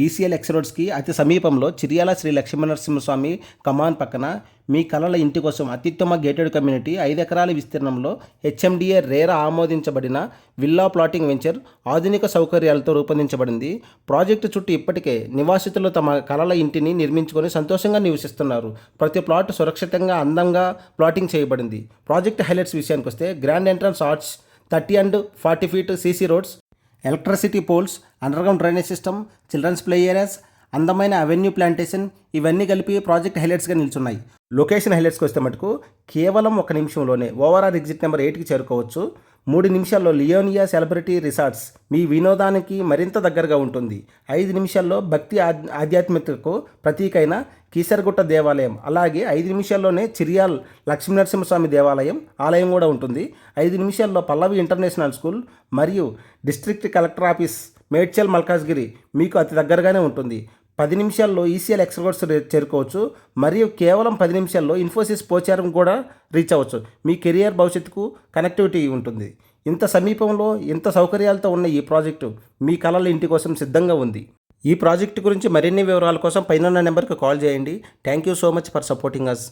ECL X రోడ్స్కి అతి సమీపంలో చిర్యాల శ్రీ లక్ష్మీనరసింహస్వామి కమాన్ పక్కన మీ కలల ఇంటి కోసం అత్యుత్తమ గేటెడ్ కమ్యూనిటీ 5 ఎకరాల విస్తీర్ణంలో హెచ్ఎండిఏ రేరా ఆమోదించబడిన విల్లా ప్లాటింగ్ వెంచర్ ఆధునిక సౌకర్యాలతో రూపొందించబడింది. ప్రాజెక్టు చుట్టూ ఇప్పటికే నివాసితులు తమ కలల ఇంటిని నిర్మించుకొని సంతోషంగా నివసిస్తున్నారు. ప్రతి ప్లాట్ సురక్షితంగా అందంగా ప్లాటింగ్ చేయబడింది. ప్రాజెక్ట్ హైలైట్స్ విషయానికి వస్తే grand entrance arch, 30 and 40 feet CC roads, electricity poles, underground drainage system, children's play areas, అందమైన అవెన్యూ ప్లాంటేషన్ ఇవన్నీ కలిపి ప్రాజెక్ట్ హైలైట్స్గా నిల్చున్నాయి. లొకేషన్ హైలైట్స్కి వస్తే మటుకు కేవలం 1 నిమిషంలోనే ఓవరాల్ ఎగ్జిట్ నెంబర్ 8కి చేరుకోవచ్చు. 3 నిమిషాల్లో లియోనియా సెలబ్రిటీ రిసార్ట్స్ మీ వినోదానికి మరింత దగ్గరగా ఉంటుంది. 5 నిమిషాల్లో భక్తి ఆధ్యాత్మికతకు ప్రతీకైన కీసరగుట్ట దేవాలయం, అలాగే 5 నిమిషాల్లోనే చిర్యాల్ లక్ష్మీనరసింహస్వామి ఆలయం కూడా ఉంటుంది. 5 నిమిషాల్లో పల్లవి ఇంటర్నేషనల్ స్కూల్ మరియు district collector office Medchal Malkajgiri మీకు అతి దగ్గరగానే ఉంటుంది. 10 నిమిషాల్లో ఈసీఎల్ ఎక్స్ రోడ్స్ చేరుకోవచ్చు మరియు కేవలం 10 నిమిషాల్లో ఇన్ఫోసిస్ పోచారం కూడా రీచ్ అవ్వచ్చు. మీ కెరియర్ భవిష్యత్తుకు కనెక్టివిటీ ఉంటుంది. ఇంత సమీపంలో ఇంత సౌకర్యాలతో ఉన్న ఈ ప్రాజెక్టు మీ కలల ఇంటి కోసం సిద్ధంగా ఉంది. ఈ ప్రాజెక్టు గురించి మరిన్ని వివరాల కోసం పైన నెంబర్కి కాల్ చేయండి. Thank you so much for supporting us.